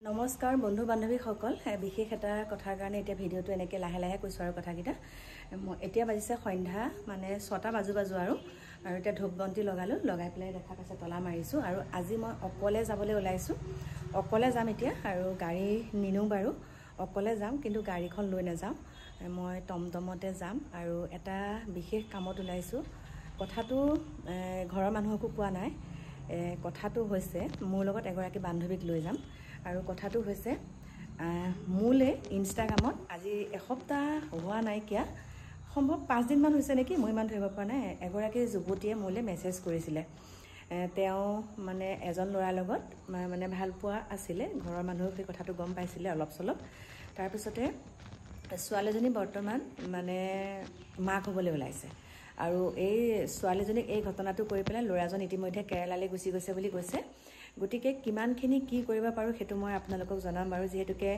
নমস্কাৰ বন্ধু বান্ধৱীসকল বিশেষ এটা কথাৰ কাৰণে এতিয়া ভিডিঅ'টো এনেকৈ লাহে লাহে কৈছোঁ আৰু কথাকেইটা এতিয়া বাজিছে সন্ধ্যা মানে 6টা বাজু আৰু এতিয়া ধূপ বন্তি লগাই পেলাই দেখা পাইছে তলা মাৰিছোঁ আৰু আজি মই অকলে যাবলৈ ওলাইছোঁ অকলে যাম এতিয়া আৰু গাড়ী নিনো বাৰু অকলে যাম কিন্তু গাড়ীখন লৈ নাযাওঁ মই টমটমতে যাম আৰু এটা বিশেষ কামত ওলাইছোঁ কথাটো ঘৰৰ মানুহকো কোৱা নাই কথাটো হৈছে মোৰ লগত এগৰাকী বান্ধৱীক লৈ যাম আৰু কথাটো হৈছে মোলে ইনষ্টাগ্ৰামত আজি এসপ্তাহ হোৱা নাই কিয়া সম্ভৱ 5 দিন মান হৈছে নেকি মই ইমান ধৰিব পৰা নাই এগৰাকী যুৱতীয়ে মোলে মেছেজ কৰিছিলে তেওঁ মানে এজন ল'ৰাৰ লগত মানে ভাল পোৱা আছিলে ঘৰৰ মানুহে সেই কথাটো গম পাইছিলে অলপ চলপ তাৰ পিছতে ছোৱালীজনী বৰ্তমান মানে মাক হ'বলৈ ওলাইছে আৰু এই ছোৱালীজনীক এই ঘটনাটো কৰি পেলাই ল'ৰাজন ইতিমধ্যে কেৰালালৈ গুচি গৈছে বুলি কৈছে গতিকে কিমানখিনি কি কৰিব পাৰো হেতু মই আপোনালোকক জনাম বাৰু যেহেতুকে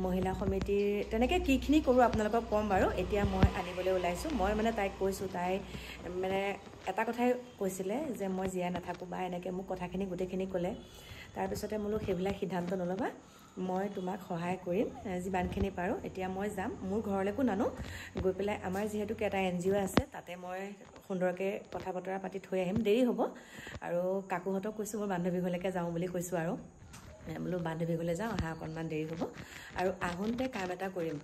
মহিলা সমিতিৰ তেনেকে কিখিনি কৰো আপোনালোকক কম বাৰু এতিয়া মই আনিবলৈ ওলাইছো মই মানে তাইক কৈছো তাই মানে এটা কথাই কৈছিলে যে মই জিয়া নাথাকো বা এনেকে মোক কথাখিনি গুটেখিনি ক'লে তাৰ পিছতে মোলো হেবিলাক সিদ্ধান্ত নলবা মই তোমাক সহায় কৰিম যিমানখিনি পাৰো এতিয়া মই যাম মোৰ ঘৰলৈকো নানো গৈ পেলাই আমাৰ যেহেতু এটা এনজিও আছে তাতে মই সুন্দৰকে কথা বতৰা পাতি থৈ আহিম দেৰি হ'ব আৰু কাকুহতক কৈছো মোৰ বান্ধৱী ঘৰলৈকে যাওঁ বুলি কৈছো আৰু বোলো বান্ধৱী ঘৰলৈ যাওঁ আহা অকণমান দেৰি হ'ব আৰু আহোঁতে কাম এটা কৰিম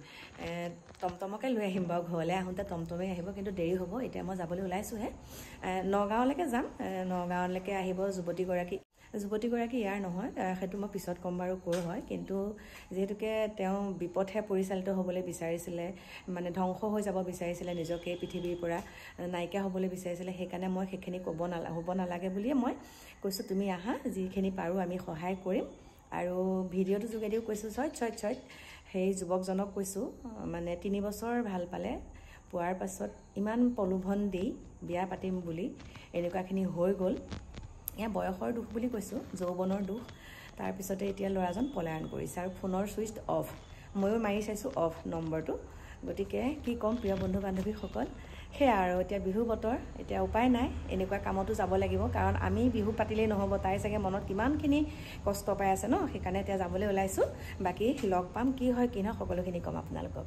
টমটমকে লৈ আহিম বাৰু ঘৰলৈ আহোঁতে টমটমে আহিব কিন্তু দেৰি হ'ব এতিয়া মই যাবলৈ ওলাইছোহে নগাঁৱলৈকে যাম নগাঁৱলৈকে আহিব যুৱতীগৰাকী ইয়াৰ নহয় সেইটো মই পিছত ক'ম বাৰু ক'ৰ হয় কিন্তু যেহেতুকে তেওঁ বিপথে পৰিচালিত হ'বলৈ বিচাৰিছিলে মানে ধ্বংস হৈ যাব বিচাৰিছিলে নিজকে পৃথিৱীৰ পৰা নাইকিয়া হ'বলৈ বিচাৰিছিলে সেইকাৰণে মই সেইখিনি হ'ব নালাগে বুলিয়ে মই কৈছোঁ তুমি আহা যিখিনি পাৰোঁ আমি সহায় কৰিম আৰু ভিডিঅ'টো যোগেদিও কৈছোঁ ছয়ত সেই যুৱকজনক কৈছোঁ মানে 3 বছৰ ভাল পালে পোৱাৰ পাছত ইমান প্ৰলোভন দি বিয়া পাতিম বুলি এনেকুৱাখিনি হৈ গ'ল এয়া বয়সৰ দুখ বুলি কৈছোঁ যৌৱনৰ দুখ তাৰ পিছতে এতিয়া ল'ৰাজন পলায়ন কৰিছে আৰু ফোনৰ সুইচ অফ ময়ো মাৰি চাইছোঁ অফ নম্বৰটো গতিকে কি ক'ম প্ৰিয় বন্ধু বান্ধৱীসকল সেয়া আৰু এতিয়া বিহু বতৰ এতিয়া উপায় নাই এনেকুৱা কামতো যাব লাগিব কাৰণ আমি বিহু পাতিলেই নহ'ব তাই চাগে মনত কিমানখিনি কষ্ট পাই আছে ন সেইকাৰণে এতিয়া যাবলৈ ওলাইছোঁ বাকী লগ পাম কি হয় কি নহয় সকলোখিনি ক'ম আপোনালোকক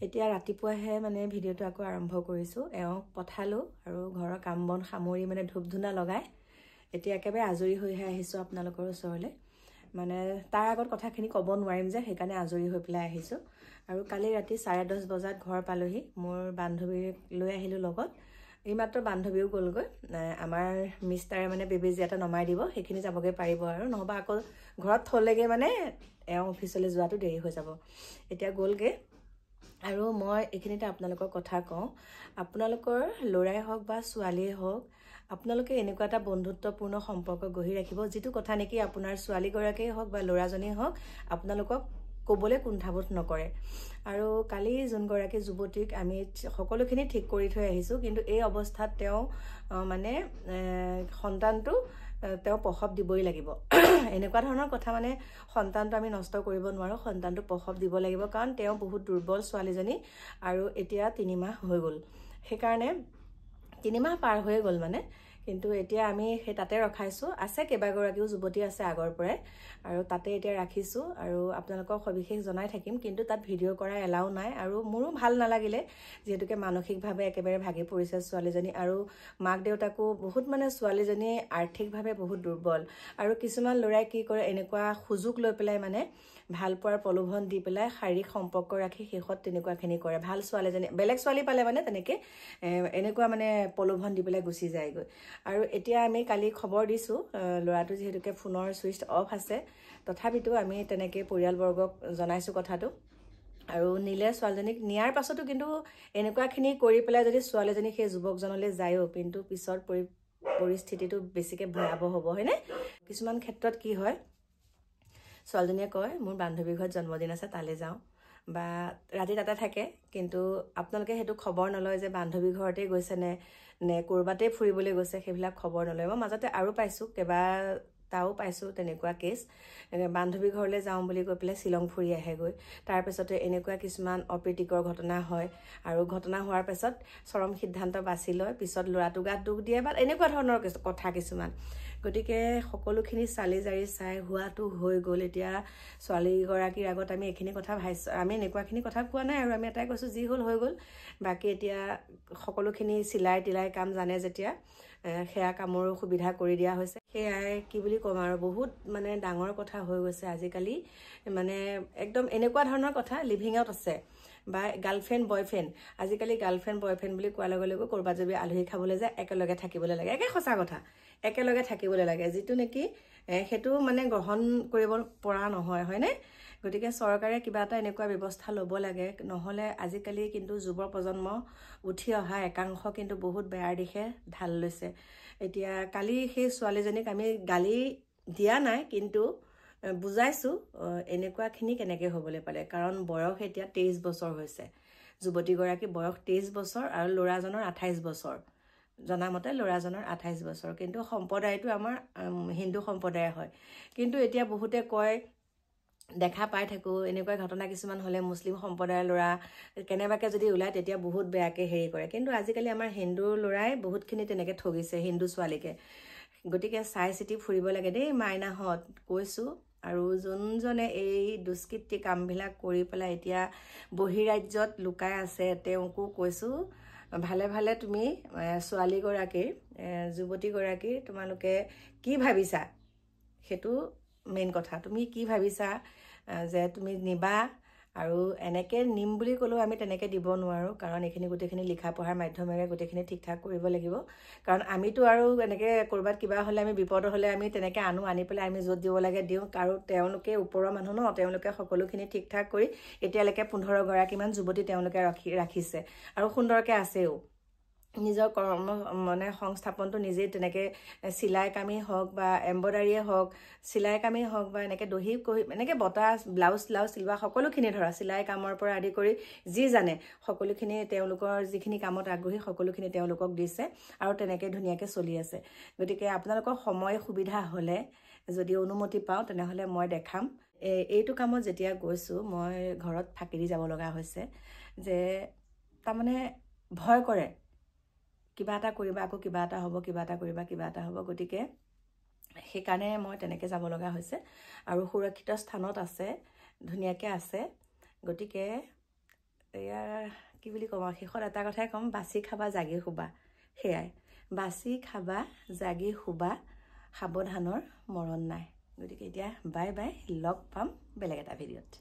এতিয়া ৰাতিপুৱাহে মানে ভিডিঅ'টো আকৌ আৰম্ভ কৰিছোঁ এওঁক পঠালোঁ আৰু ঘৰৰ কাম বন সামৰি মানে ধূপ ধূনা লগাই এতিয়া একেবাৰে আজৰি হৈহে আহিছোঁ আপোনালোকৰ ওচৰলৈ মানে তাৰ আগত কথাখিনি ক'ব নোৱাৰিম যে সেইকাৰণে আজৰি হৈ পেলাই আহিছোঁ আৰু কালি ৰাতি 10:30 বজাত ঘৰ পালোহি মোৰ বান্ধৱীক লৈ আহিলোঁ লগত এইমাত্ৰ বান্ধৱীও গ'লগৈ আমাৰ মিষ্টাৰে মানে বেবেজী এটা নমাই দিব সেইখিনি যাবগৈ পাৰিব আৰু নহবা আকৌ ঘৰত থ'লেগৈ মানে এওঁ অফিচলৈ যোৱাটো দেৰি হৈ যাব এতিয়া গ'লগৈ আৰু মই এইখিনিতে আপোনালোকৰ কথা কওঁ আপোনালোকৰ ল'ৰাই হওক বা ছোৱালীয়ে হওক আপোনালোকে এনেকুৱা এটা বন্ধুত্বপূৰ্ণ সম্পৰ্ক গঢ়ি ৰাখিব যিটো কথা নেকি আপোনাৰ ছোৱালীগৰাকীয়ে হওক বা ল'ৰাজনেই হওক আপোনালোকক ক'বলৈ কুণ্ঠাবোধ নকৰে আৰু কালি যোনগৰাকী যুৱতীক আমি সকলোখিনি ঠিক কৰি থৈ আহিছোঁ কিন্তু এই অৱস্থাত তেওঁ মানে সন্তানটো তেওঁ প্ৰসৱ দিবই লাগিব এনেকুৱা ধৰণৰ কথা মানে সন্তানটো আমি নষ্ট কৰিব নোৱাৰোঁ সন্তানটো প্ৰসৱ দিব লাগিব কাৰণ তেওঁ বহুত দুৰ্বল ছোৱালীজনী আৰু এতিয়া 3 মাহ হৈ গ'ল সেইকাৰণে 3 মাহ পাৰ হৈ গ'ল মানে কিন্তু এতিয়া আমি সেই তাতে ৰখাইছোঁ আছে কেইবাগৰাকীও যুৱতী আছে আগৰ পৰাই আৰু তাতে এতিয়া ৰাখিছোঁ আৰু আপোনালোকক সবিশেষ জনাই থাকিম কিন্তু তাত ভিডিঅ' কৰা এলাও নাই আৰু মোৰো ভাল নালাগিলে যেহেতুকে মানসিকভাৱে একেবাৰে ভাগি পৰিছে ছোৱালীজনী আৰু মাক দেউতাকো বহুত মানে ছোৱালীজনী আৰ্থিকভাৱে বহুত দুৰ্বল আৰু কিছুমান ল'ৰাই কি কৰে এনেকুৱা সুযোগ লৈ পেলাই মানে ভাল পোৱাৰ প্ৰলোভন দি পেলাই শাৰীৰিক সম্পৰ্ক ৰাখি শেষত তেনেকুৱাখিনি কৰে ভাল ছোৱালীজনী বেলেগ ছোৱালী পালে মানে তেনেকৈ এনেকুৱা মানে প্ৰলোভন দি পেলাই গুচি যায়গৈ আৰু এতিয়া আমি কালি খবৰ দিছোঁ ল'ৰাটো যিহেতুকে ফোনৰ সুইচ অফ আছে তথাপিতো আমি তেনেকৈ পৰিয়ালবৰ্গক জনাইছোঁ কথাটো আৰু নিলে ছোৱালীজনীক নিয়াৰ পাছতো কিন্তু এনেকুৱাখিনি কৰি পেলাই যদি ছোৱালীজনী সেই যুৱকজনলৈ যায়ও কিন্তু পিছৰ পৰিস্থিতিটো বেছিকৈ ভয়াৱহ হ'ব হয়নে কিছুমান ক্ষেত্ৰত কি হয় ছোৱালীজনীয়ে কয় মোৰ বান্ধৱীৰ ঘৰত জন্মদিন আছে তালৈ যাওঁ বা ৰাতি তাতে থাকে কিন্তু আপোনালোকে সেইটো খবৰ নলয় যে বান্ধৱী ঘৰতে গৈছে নে ক'ৰবাতে ফুৰিবলৈ গৈছে সেইবিলাক খবৰ নলয় মই মাজতে আৰু পাইছোঁ তাও পাইছোঁ তেনেকুৱা কেছ বান্ধৱী ঘৰলৈ যাওঁ বুলি কৈ পেলাই শ্বিলং ফুৰি আহেগৈ তাৰপিছতে এনেকুৱা কিছুমান অপ্ৰীতিকৰ ঘটনা হয় আৰু ঘটনা হোৱাৰ পাছত চৰম সিদ্ধান্ত বাছি লয় পিছত ল'ৰাটো গাত দুখ দিয়ে বা এনেকুৱা ধৰণৰ কথা কিছুমান গতিকে সকলোখিনি চালি জাৰি চাই হোৱাটো হৈ গ'ল। এতিয়া ছোৱালীগৰাকীৰ আগত আমি এইখিনি কথা আমি এনেকুৱাখিনি কথা কোৱা নাই আৰু আমি এটাই কৈছোঁ যি হ'ল হৈ গ'ল। বাকী এতিয়া সকলোখিনি চিলাই তিলাই কাম জানে যেতিয়া সেয়া কামৰো সুবিধা কৰি দিয়া হৈছে। সেয়াই কি বুলি ক'ম আৰু বহুত মানে ডাঙৰ কথা হৈ গৈছে আজিকালি। মানে একদম এনেকুৱা ধৰণৰ কথা লিভিঙত আছে বা গাৰ্লফ্ৰেণ্ড বয়ফ্ৰেণ্ড। আজিকালি গাৰ্লফ্ৰেণ্ড বয়ফ্ৰেণ্ড বুলি কোৱাৰ লগে লগে ক'ৰবাত যদি আলহী খাবলৈ যায় একেলগে থাকিবলৈ লাগে। একে সঁচা কথা, একেলগে থাকিবলৈ লাগে, যিটো নেকি সেইটো মানে গ্ৰহণ কৰিব পৰা নহয়, হয়নে? গতিকে চৰকাৰে কিবা এটা এনেকুৱা ব্যৱস্থা ল'ব লাগে, নহ'লে আজিকালি কিন্তু যুৱ প্ৰজন্ম উঠি অহা একাংশ কিন্তু বহুত বেয়াৰ দিশে ঢাল লৈছে। এতিয়া কালি সেই ছোৱালীজনীক আমি গালি দিয়া নাই, কিন্তু বুজাইছোঁ এনেকুৱাখিনি কেনেকৈ হ'বলৈ পালে। কাৰণ বয়স এতিয়া 23 বছৰ হৈছে, যুৱতীগৰাকী বয়স 23 বছৰ আৰু ল'ৰাজনৰ 28 বছৰ। জনামতে ল'ৰাজনৰ 28 বছৰ, কিন্তু সম্প্ৰদায়টো আমাৰ হিন্দু সম্প্ৰদায় হয়। কিন্তু এতিয়া বহুতে কয়, দেখা পাই থাকোঁ এনেকুৱা ঘটনা কিছুমান হ'লে মুছলিম সম্প্ৰদায়ৰ ল'ৰা কেনেবাকৈ যদি ওলায় তেতিয়া বহুত বেয়াকৈ হেৰি কৰে। কিন্তু আজিকালি আমাৰ হিন্দু ল'ৰাই বহুতখিনি তেনেকৈ ঠগিছে হিন্দু ছোৱালীকে। গতিকে চাই চিতি ফুৰিব লাগে দেই মাইনাহঁত, কৈছোঁ। আৰু যোনজনে এই দুষ্কৃতি কামবিলাক কৰি পেলাই এতিয়া বহিৰাজ্যত লুকাই আছে তেওঁকো কৈছোঁ, ভালে ভালে তুমি ছোৱালীগৰাকীৰ যুৱতীগৰাকীৰ তোমালোকে কি ভাবিছা সেইটো মেইন কথা। তুমি কি ভাবিছা যে তুমি নিবা, আৰু এনেকৈ নিম বুলি ক'লেও আমি তেনেকৈ দিব নোৱাৰোঁ, কাৰণ এইখিনি গোটেইখিনি লিখা পঢ়াৰ মাধ্যমেৰে গোটেইখিনি ঠিক ঠাক কৰিব লাগিব। কাৰণ আমিতো আৰু এনেকৈ ক'ৰবাত কিবা হ'লে আমি বিপদ হ'লে আমি তেনেকৈ আনি পেলাই আমি য'ত দিব লাগে দিওঁ। আৰু তেওঁলোকে ওপৰৰ মানুহ ন, তেওঁলোকে সকলোখিনি ঠিক ঠাক কৰি এতিয়ালৈকে 15 গৰাকীমান যুৱতী তেওঁলোকে ৰাখিছে আৰু সুন্দৰকৈ আছেও। নিজৰ কৰ্ম মানে সংস্থাপনটো নিজেই তেনেকৈ চিলাই কামেই হওক বা এম্ব্ৰইডাৰীয়ে হওক, চিলাই কামেই হওক বা এনেকৈ দহি কহি এনেকৈ বটা ব্লাউজ চিলোৱা সকলোখিনি ধৰা চিলাই কামৰ পৰা আদি কৰি যি জানে সকলোখিনি তেওঁলোকৰ যিখিনি কামত আগ্ৰহী সকলোখিনি তেওঁলোকক দিছে আৰু তেনেকৈ ধুনীয়াকৈ চলি আছে। গতিকে আপোনালোকৰ সময় সুবিধা হ'লে যদি অনুমতি পাওঁ তেনেহ'লে মই দেখাম। এইটো কামত যেতিয়া গৈছোঁ মই ঘৰত ফাঁকি দি যাব লগা হৈছে, যে তাৰমানে ভয় কৰে কিবা এটা কৰিবা আকৌ কিবা এটা হ'ব, কিবা এটা কৰিবা কিবা এটা হ'ব। গতিকে সেইকাৰণে মই তেনেকৈ যাব লগা হৈছে আৰু সুৰক্ষিত স্থানত আছে, ধুনীয়াকৈ আছে। গতিকে এয়া কি বুলি ক'ম আৰু শেষত এটা কথাই ক'ম, বাচি খাবা জাগি শুবা। সেয়াই, বাচি খাবা জাগি শুবা, সাৱধানৰ মৰণ নাই। গতিকে এতিয়া বাই বাই, লগ পাম বেলেগ এটা ভিডিঅ'ত।